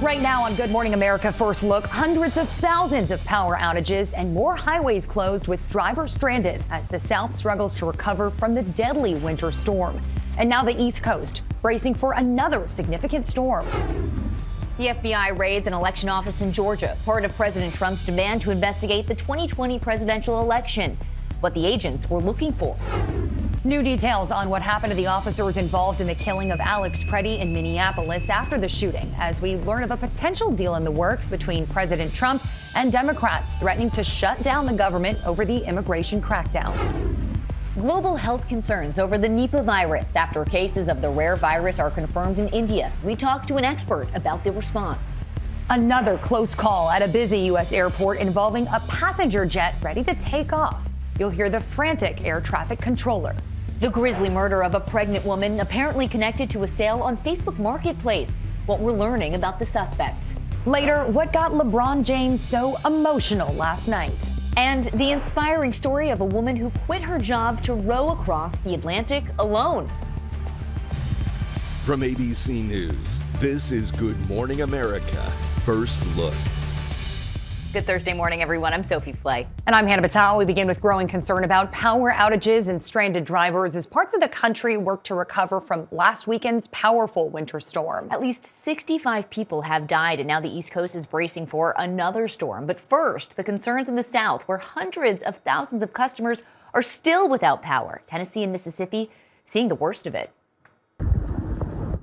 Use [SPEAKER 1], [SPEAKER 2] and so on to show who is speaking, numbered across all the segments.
[SPEAKER 1] Right now on Good Morning America First Look, hundreds of thousands of power outages and more highways closed with drivers stranded as the South struggles to recover from the deadly winter storm. And now the East Coast bracing for another significant storm. The FBI raids an election office in Georgia, part of President Trump's demand to investigate the 2020 presidential election. What the agents were looking for. New details on what happened to the officers involved in the killing of Alex Pretti in Minneapolis after the shooting, as we learn of a potential deal in the works between President Trump and Democrats threatening to shut down the government over the immigration crackdown. Global health concerns over the Nipah virus after cases of the rare virus are confirmed in India. We talked to an expert about the response. Another close call at a busy U.S. airport involving a passenger jet ready to take off. You'll hear the frantic air traffic controller. The grisly murder of a pregnant woman apparently connected to a sale on Facebook Marketplace. What we're learning about the suspect. Later, what got LeBron James so emotional last night. And the inspiring story of a woman who quit her job to row across the Atlantic alone.
[SPEAKER 2] From ABC News, this is Good Morning America First Look.
[SPEAKER 3] Good Thursday morning, everyone. I'm Sophie Flay.
[SPEAKER 1] And I'm Hannah Batal. We begin with growing concern about power outages and stranded drivers as parts of the country work to recover from last weekend's powerful winter storm.
[SPEAKER 3] At least 65 people have died, and now the East Coast is bracing for another storm. But first, the concerns in the South, where hundreds of thousands of customers are still without power. Tennessee and Mississippi seeing the worst of it.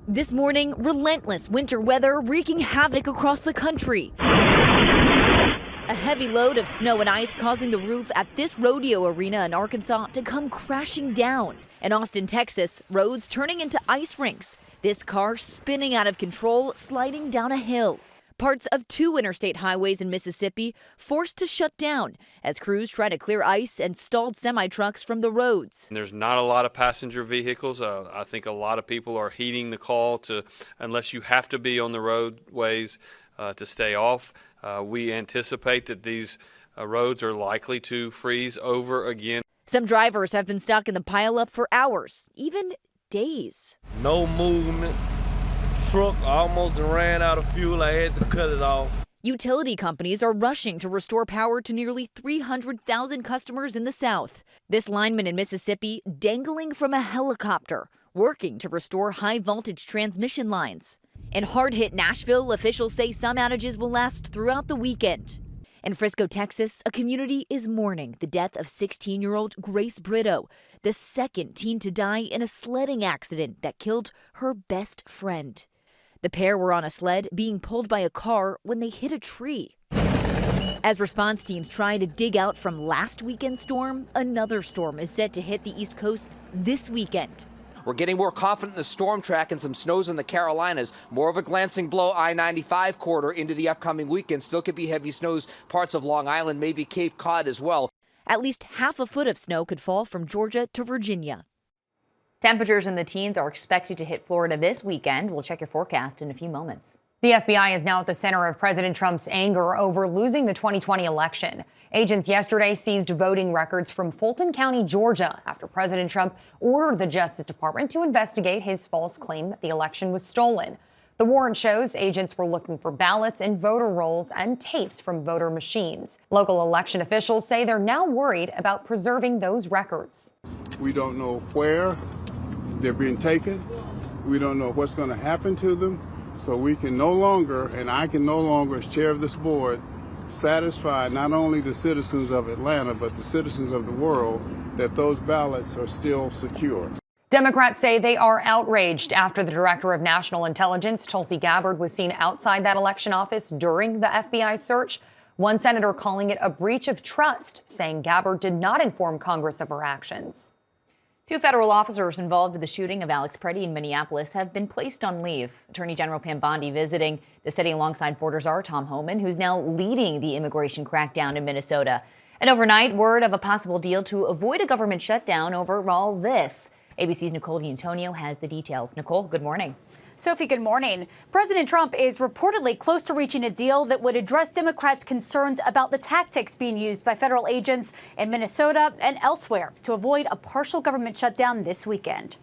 [SPEAKER 4] This morning, relentless winter weather wreaking havoc across the country. A heavy load of snow and ice causing the roof at this rodeo arena in Arkansas to come crashing down. In Austin, Texas, roads turning into ice rinks. This car spinning out of control, sliding down a hill. Parts of 2 interstate highways in Mississippi forced to shut down as crews try to clear ice and stalled semi-trucks from the roads.
[SPEAKER 5] There's not a lot of passenger vehicles. I think a lot of people are heeding the call to, unless you have to be on the roadways, to stay off. We anticipate that these roads are likely to freeze over again.
[SPEAKER 4] Some drivers have been stuck in the pileup for hours, even days.
[SPEAKER 6] No movement. Truck almost ran out of fuel. I had to cut it off.
[SPEAKER 4] Utility companies are rushing to restore power to nearly 300,000 customers in the South. This lineman in Mississippi dangling from a helicopter, working to restore high-voltage transmission lines. In hard-hit Nashville, officials say some outages will last throughout the weekend. In Frisco, Texas, a community is mourning the death of 16-year-old Grace Brito, the second teen to die in a sledding accident that killed her best friend. The pair were on a sled being pulled by a car when they hit a tree. As response teams try to dig out from last weekend's storm, another storm is set to hit the East Coast this weekend.
[SPEAKER 7] We're getting more confident in the storm track and some snows in the Carolinas. More of a glancing blow I-95 corridor into the upcoming weekend. Still could be heavy snows parts of Long Island, maybe Cape Cod as well.
[SPEAKER 4] At least half a foot of snow could fall from Georgia to Virginia.
[SPEAKER 3] Temperatures in the teens are expected to hit Florida this weekend. We'll check your forecast in a few moments.
[SPEAKER 1] The FBI is now at the center of President Trump's anger over losing the 2020 election. Agents yesterday seized voting records from Fulton County, Georgia, after President Trump ordered the Justice Department to investigate his false claim that the election was stolen. The warrant shows agents were looking for ballots and voter rolls and tapes from voter machines. Local election officials say they're now worried about preserving those records.
[SPEAKER 8] We don't know where they're being taken. We don't know what's going to happen to them. So we can no longer, and I can no longer, as chair of this board, satisfy not only the citizens of Atlanta, but the citizens of the world that those ballots are still secure.
[SPEAKER 1] Democrats say they are outraged after the director of national intelligence, Tulsi Gabbard, was seen outside that election office during the FBI search. One senator calling it a breach of trust, saying Gabbard did not inform Congress of her actions.
[SPEAKER 3] 2 federal officers involved with the shooting of Alex Pretti in Minneapolis have been placed on leave. Attorney General Pam Bondi visiting the city alongside Borders Czar Tom Homan, who's now leading the immigration crackdown in Minnesota. And overnight, word of a possible deal to avoid a government shutdown over all this. ABC's Nicole D'Antonio has the details. Nicole, good morning.
[SPEAKER 9] Sophie, good morning. President Trump is reportedly close to reaching a deal that would address Democrats' concerns about the tactics being used by federal agents in Minnesota and elsewhere to avoid a partial government shutdown this weekend.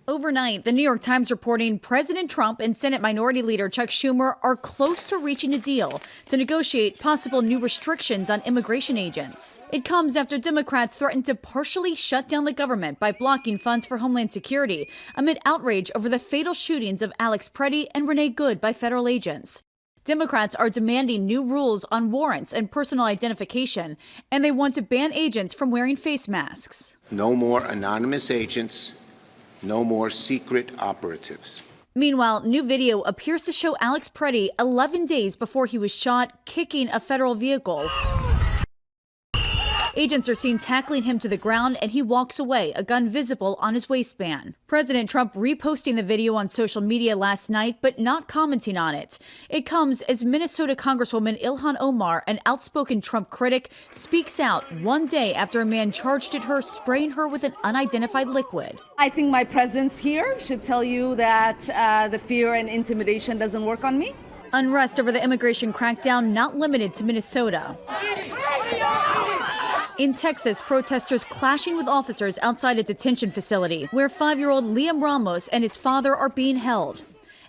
[SPEAKER 9] Overnight, the New York Times reporting President Trump and Senate Minority Leader Chuck Schumer are close to reaching a deal to negotiate possible new restrictions on immigration agents. It comes after Democrats threatened to partially shut down the government by blocking funds for Homeland Security amid outrage over the fatal shootings of Alex Pretti and Renee Good by federal agents. Democrats are demanding new rules on warrants and personal identification, and they want to ban agents from wearing face masks.
[SPEAKER 10] No more anonymous agents. No more secret operatives.
[SPEAKER 9] Meanwhile, new video appears to show Alex Pretti 11 days before he was shot kicking a federal vehicle. Agents are seen tackling him to the ground and he walks away, a gun visible on his waistband. President Trump reposting the video on social media last night, but not commenting on it. It comes as Minnesota Congresswoman Ilhan Omar, an outspoken Trump critic, speaks out one day after a man charged at her, spraying her with an unidentified liquid.
[SPEAKER 11] I think my presence here should tell you that the fear and intimidation doesn't work on me.
[SPEAKER 9] Unrest over the immigration crackdown not limited to Minnesota. In Texas, protesters clashing with officers outside a detention facility where 5-year-old Liam Ramos and his father are being held.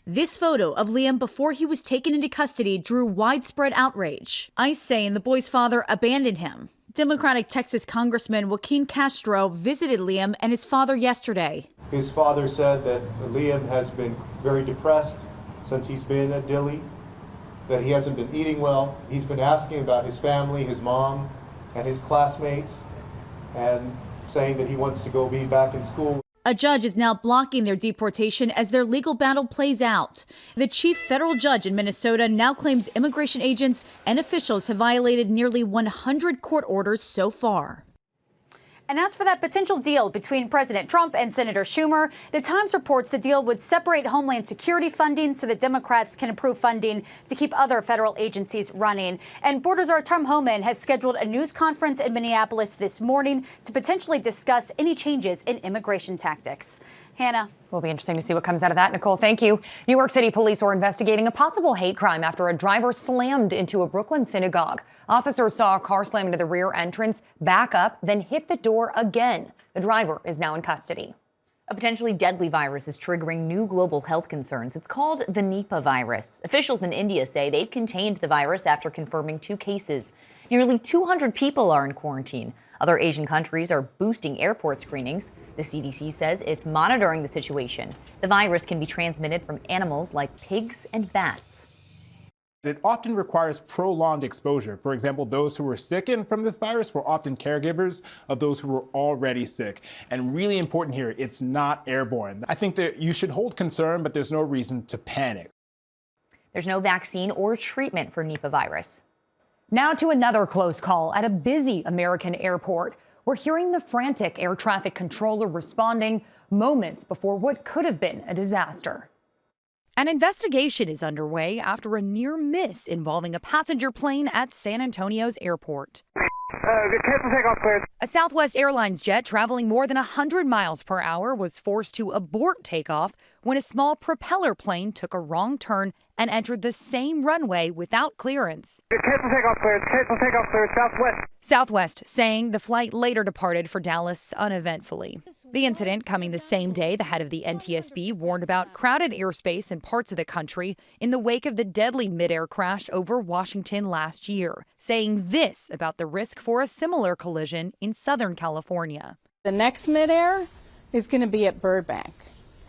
[SPEAKER 9] This photo of Liam before he was taken into custody drew widespread outrage. ICE saying the boy's father abandoned him. Democratic Texas Congressman Joaquin Castro visited Liam and his father yesterday.
[SPEAKER 12] His father said that Liam has been very depressed since he's been at Dilley, that he hasn't been eating well. He's been asking about his family, his mom, and his classmates, and saying that he wants to go be back in school.
[SPEAKER 9] A judge is now blocking their deportation as their legal battle plays out. The chief federal judge in Minnesota now claims immigration agents and officials have violated nearly 100 court orders so far. And as for that potential deal between President Trump and Senator Schumer, the Times reports the deal would separate Homeland Security funding so that Democrats can approve funding to keep other federal agencies running. And Borders' Tom Homan has scheduled a news conference in Minneapolis this morning to potentially discuss any changes in immigration tactics. Hannah.
[SPEAKER 1] Will be interesting to see what comes out of that, Nicole. Thank you. New York City police are investigating a possible hate crime after a driver slammed into a Brooklyn synagogue. Officers saw a car slam into the rear entrance, back up, then hit the door again. The driver is now in custody.
[SPEAKER 3] A potentially deadly virus is triggering new global health concerns. It's called the Nipah virus. Officials in India say they've contained the virus after confirming 2 cases. Nearly 200 people are in quarantine. Other Asian countries are boosting airport screenings. The CDC says it's monitoring the situation. The virus can be transmitted from animals like pigs and bats.
[SPEAKER 13] It often requires prolonged exposure. For example, those who were sickened from this virus were often caregivers of those who were already sick. And really important here, it's not airborne. I think that you should hold concern, but there's no reason to panic.
[SPEAKER 3] There's no vaccine or treatment for Nipah virus.
[SPEAKER 1] Now to another close call at a busy American airport. We're hearing the frantic air traffic controller responding moments before what could have been a disaster.
[SPEAKER 4] An investigation is underway after a near miss involving a passenger plane at San Antonio's airport. A Southwest Airlines jet traveling more than 100 miles per hour was forced to abort takeoff when a small propeller plane took a wrong turn and entered the same runway without clearance.
[SPEAKER 14] Cancel takeoff clear, Southwest.
[SPEAKER 4] Southwest saying the flight later departed for Dallas uneventfully. The incident coming the same day the head of the NTSB warned about crowded airspace in parts of the country in the wake of the deadly midair crash over Washington last year, saying this about the risk for a similar collision in Southern California.
[SPEAKER 15] The next midair is going to be at Burbank.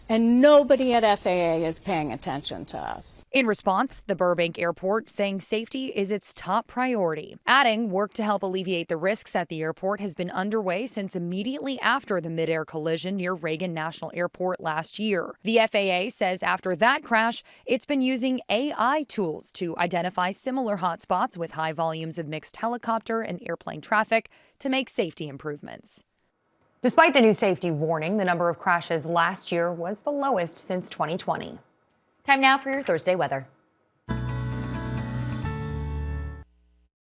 [SPEAKER 15] And nobody at FAA is paying attention to us.
[SPEAKER 4] In response, the Burbank airport saying safety is its top priority, adding work to help alleviate the risks at the airport has been underway since immediately after the midair collision near Reagan National Airport last year. The FAA says after that crash, it's been using AI tools to identify similar hotspots with high volumes of mixed helicopter and airplane traffic to make safety improvements.
[SPEAKER 1] Despite the new safety warning, the number of crashes last year was the lowest since 2020.
[SPEAKER 3] Time now for your Thursday weather.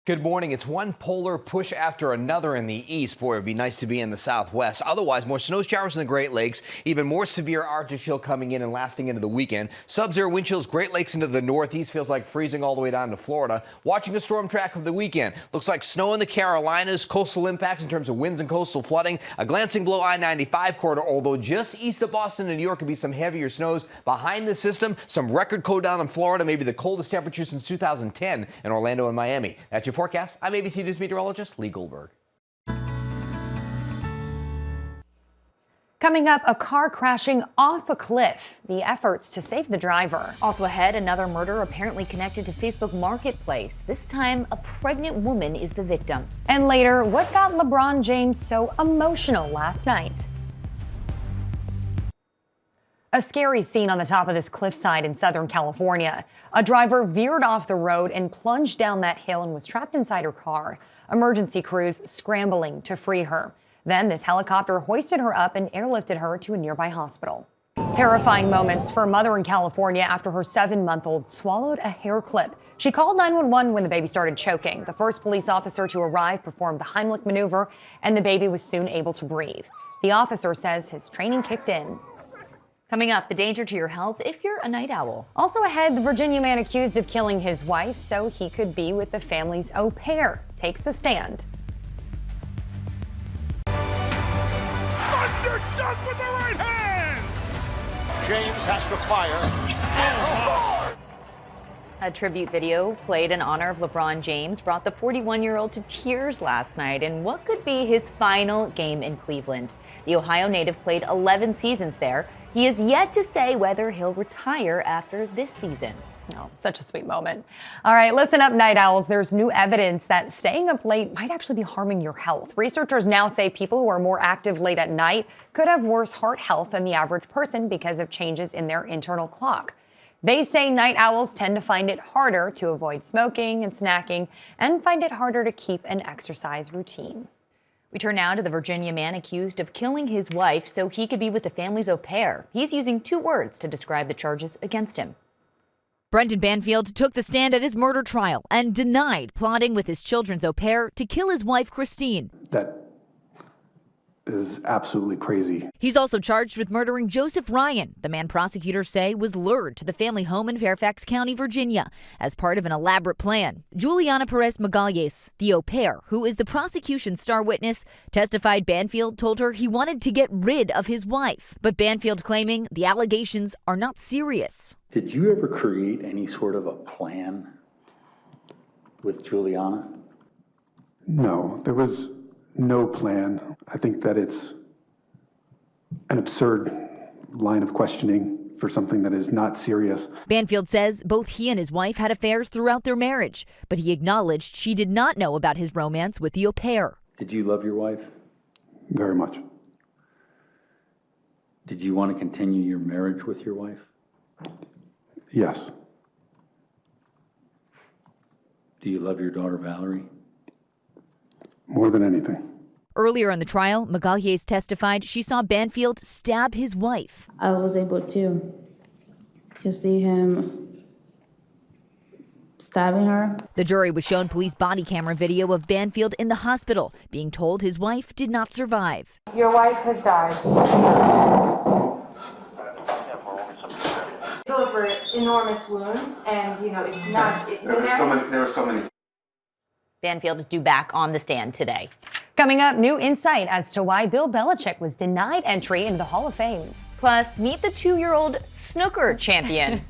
[SPEAKER 7] Good morning. It's one polar push after another in the east. Boy, it would be nice to be in the southwest. Otherwise, more snow showers in the Great Lakes, even more severe Arctic chill coming in and lasting into the weekend. Sub-zero wind chills, Great Lakes into the northeast, feels like freezing all the way down to Florida. Watching the storm track of the weekend. Looks like snow in the Carolinas, coastal impacts in terms of winds and coastal flooding. A glancing blow I-95 corridor, although just east of Boston and New York could be some heavier snows. Behind the system, some record cold down in Florida, maybe the coldest temperature since 2010 in Orlando and Miami. That's your forecast. I'm ABC News meteorologist Lee Goldberg.
[SPEAKER 1] Coming up, a car crashing off a cliff. The efforts to save the driver.
[SPEAKER 3] Also ahead, another murder apparently connected to Facebook Marketplace. This time, a pregnant woman is the victim.
[SPEAKER 1] And later, what got LeBron James so emotional last night? A scary scene on the top of this cliffside in Southern California. A driver veered off the road and plunged down that hill and was trapped inside her car. Emergency crews scrambling to free her. Then this helicopter hoisted her up and airlifted her to a nearby hospital. Terrifying moments for a mother in California after her 7-month-old swallowed a hair clip. She called 911 when the baby started choking. The first police officer to arrive performed the Heimlich maneuver, and the baby was soon able to breathe. The officer says his training kicked in.
[SPEAKER 3] Coming up, the danger to your health if you're a night owl.
[SPEAKER 1] Also ahead, the Virginia man accused of killing his wife so he could be with the family's au pair takes the stand.
[SPEAKER 16] Underdone with the right hand! James has to fire and score!
[SPEAKER 3] A tribute video played in honor of LeBron James brought the 41-year-old to tears last night in what could be his final game in Cleveland. The Ohio native played 11 seasons there. He is yet to say whether he'll retire after this season.
[SPEAKER 1] Oh, such a sweet moment. All right, listen up, night owls. There's new evidence that staying up late might actually be harming your health. Researchers now say people who are more active late at night could have worse heart health than the average person because of changes in their internal clock. They say night owls tend to find it harder to avoid smoking and snacking and find it harder to keep an exercise routine.
[SPEAKER 3] We turn now to the Virginia man accused of killing his wife so he could be with the family's au pair. He's using 2 words to describe the charges against him.
[SPEAKER 4] Brenton Banfield took the stand at his murder trial and denied plotting with his children's au pair to kill his wife, Christine.
[SPEAKER 17] That is absolutely crazy.
[SPEAKER 4] He's also charged with murdering Joseph Ryan, the man prosecutors say was lured to the family home in Fairfax County, Virginia, as part of an elaborate plan. Juliana Perez Magalhaes, the au pair, who is the prosecution's star witness, testified Banfield told her he wanted to get rid of his wife, but Banfield claiming the allegations are not serious.
[SPEAKER 17] Did you ever create any sort of a plan with Juliana? No, there was no plan. I think that it's an absurd line of questioning for something that is not serious.
[SPEAKER 4] Banfield says both he and his wife had affairs throughout their marriage, but he acknowledged she did not know about his romance with the au pair.
[SPEAKER 17] Did you love your wife? Very much. Did you want to continue your marriage with your wife? Yes. Do you love your daughter, Valerie? More than anything.
[SPEAKER 4] Earlier in the trial, Magalhaes testified she saw Banfield stab his wife.
[SPEAKER 18] I was able to see him stabbing her.
[SPEAKER 4] The jury was shown police body camera video of Banfield in the hospital, being told his wife did not survive.
[SPEAKER 19] Your wife has died. Those were enormous wounds, and it's not.
[SPEAKER 20] There were so many.
[SPEAKER 3] Banfield is due back on the stand today.
[SPEAKER 1] Coming up, new insight as to why Bill Belichick was denied entry into the Hall of Fame.
[SPEAKER 3] Plus, meet the 2-year-old snooker champion.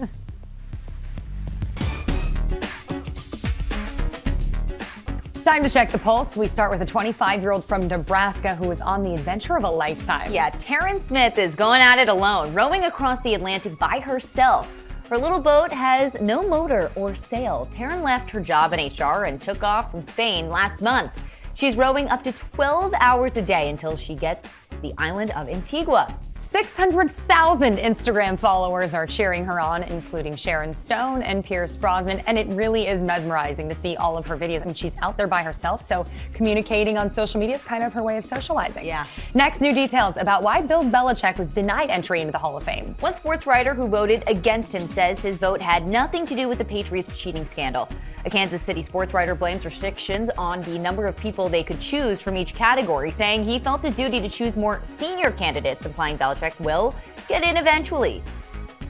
[SPEAKER 1] Time to check the pulse. We start with a 25-year-old from Nebraska who was on the adventure of a lifetime.
[SPEAKER 3] Yeah, Taryn Smith is going at it alone, rowing across the Atlantic by herself. Her little boat has no motor or sail. Taryn left her job in HR and took off from Spain last month. She's rowing up to 12 hours a day until she gets to the island of Antigua.
[SPEAKER 1] 600,000 Instagram followers are cheering her on, including Sharon Stone and Pierce Brosnan, and it really is mesmerizing to see all of her videos. I mean, she's out there by herself, so communicating on social media is kind of her way of socializing.
[SPEAKER 3] Yeah.
[SPEAKER 1] Next, new details about why Bill Belichick was denied entry into the Hall of Fame.
[SPEAKER 3] One sports writer who voted against him says his vote had nothing to do with the Patriots cheating scandal. A Kansas City sports writer blames restrictions on the number of people they could choose from each category, saying he felt a duty to choose more senior candidates, implying Belichick will get in eventually.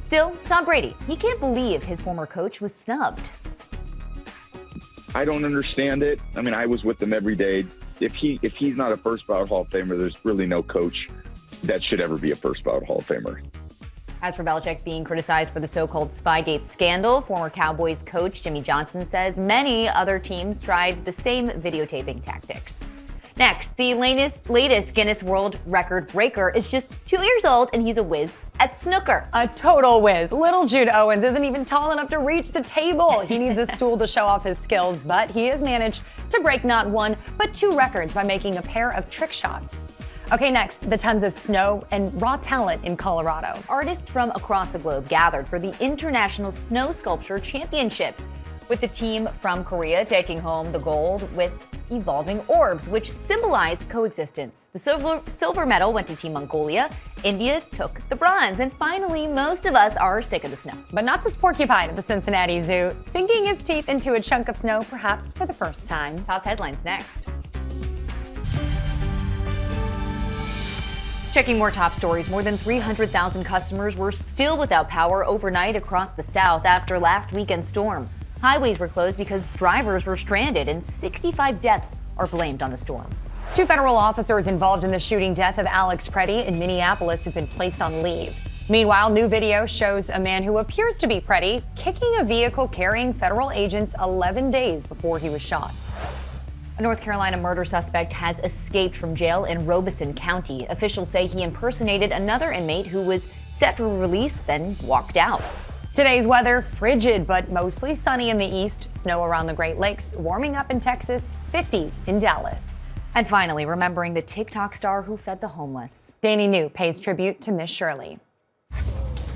[SPEAKER 3] Still, Tom Brady, he can't believe his former coach was snubbed.
[SPEAKER 21] I don't understand it. I mean, I was with him every day. If he's not a first ballot Hall of Famer, there's really no coach that should ever be a first ballot Hall of Famer.
[SPEAKER 3] As for Belichick being criticized for the so-called Spygate scandal, former Cowboys coach Jimmy Johnson says many other teams tried the same videotaping tactics. Next, the latest Guinness World Record breaker is just 2 years old, and he's a whiz at snooker.
[SPEAKER 1] A total whiz. Little Jude Owens isn't even tall enough to reach the table. He needs a stool to show off his skills, but he has managed to break not one, but 2 records by making a pair of trick shots. Okay, next, the tons of snow and raw talent in Colorado.
[SPEAKER 3] Artists from across the globe gathered for the International Snow Sculpture Championships, with the team from Korea taking home the gold with evolving orbs, which symbolize coexistence. The silver medal went to Team Mongolia. India took the bronze. And finally, most of us are sick of the snow.
[SPEAKER 1] But not this porcupine at the Cincinnati Zoo, sinking his teeth into a chunk of snow, perhaps for the first time.
[SPEAKER 3] Top headlines next. Checking more top stories, more than 300,000 customers were still without power overnight across the South after last weekend's storm. Highways were closed because drivers were stranded, and 65 deaths are blamed on the storm.
[SPEAKER 1] 2 federal officers involved in the shooting death of Alex Pretti in Minneapolis have been placed on leave. Meanwhile, new video shows a man who appears to be Pretti kicking a vehicle carrying federal agents 11 days before he was shot.
[SPEAKER 3] A North Carolina murder suspect has escaped from jail in Robeson County. Officials say he impersonated another inmate who was set for release, then walked out.
[SPEAKER 1] Today's weather, frigid but mostly sunny in the east, snow around the Great Lakes, warming up in Texas, 50s in Dallas.
[SPEAKER 3] And finally, remembering the TikTok star who fed the homeless.
[SPEAKER 1] Danny New pays tribute to Miss Shirley.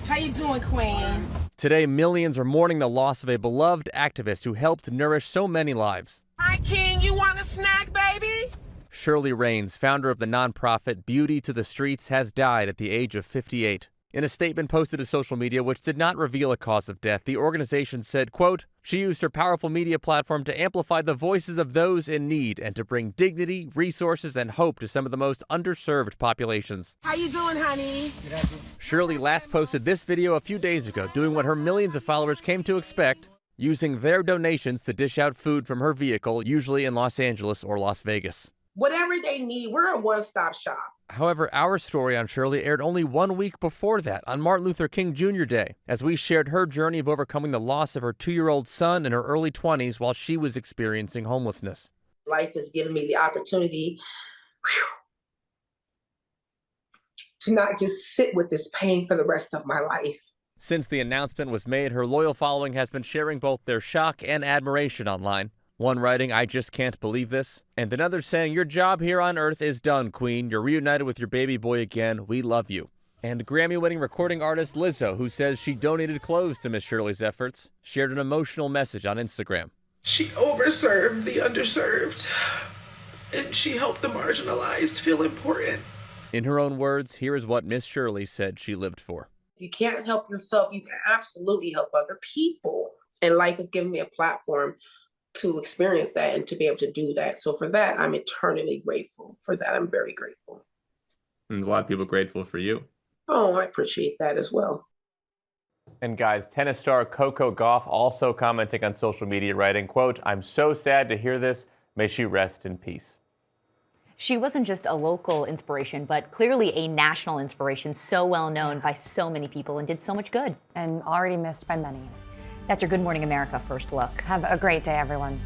[SPEAKER 22] How you doing, Queen?
[SPEAKER 23] Today, millions are mourning the loss of a beloved activist who helped nourish so many lives.
[SPEAKER 22] Hi, King. You want a snack, baby?
[SPEAKER 23] Shirley Raines, founder of the nonprofit Beauty to the Streets, has died at the age of 58. In a statement posted to social media, which did not reveal a cause of death, the organization said, quote, "She used her powerful media platform to amplify the voices of those in need and to bring dignity, resources, and hope to some of the most underserved populations."
[SPEAKER 22] How you doing, honey?
[SPEAKER 23] Shirley last posted this video a few days ago, doing what her millions of followers came to expect, using their donations to dish out food from her vehicle, usually in Los Angeles or Las Vegas.
[SPEAKER 22] Whatever they need, we're a one-stop shop.
[SPEAKER 23] However, our story on Shirley aired only 1 week before that, on Martin Luther King Jr. Day, as we shared her journey of overcoming the loss of her 2-year-old son in her early 20s while she was experiencing homelessness.
[SPEAKER 22] Life has given me the opportunity to not just sit with this pain for the rest of my life.
[SPEAKER 23] Since the announcement was made, her loyal following has been sharing both their shock and admiration online. One writing, "I just can't believe this," and another saying, "Your job here on Earth is done, Queen. You're reunited with your baby boy again. We love you." And Grammy-winning recording artist Lizzo, who says she donated clothes to Miss Shirley's efforts, shared an emotional message on Instagram.
[SPEAKER 22] She overserved the underserved, and she helped the marginalized feel important.
[SPEAKER 23] In her own words, here is what Miss Shirley said she lived for.
[SPEAKER 22] If you can't help yourself, you can absolutely help other people. And life has given me a platform to experience that and to be able to do that. So for that, I'm eternally grateful. For that, I'm very grateful.
[SPEAKER 23] And a lot of people grateful for you.
[SPEAKER 22] Oh, I appreciate that as well.
[SPEAKER 23] And guys, tennis star Coco Gauff also commenting on social media, writing, quote, "I'm so sad to hear this. May she rest in peace."
[SPEAKER 3] She wasn't just a local inspiration, but clearly a national inspiration, so well known by so many people and did so much good.
[SPEAKER 1] And already missed by many.
[SPEAKER 3] That's your Good Morning America First Look.
[SPEAKER 1] Have a great day, everyone.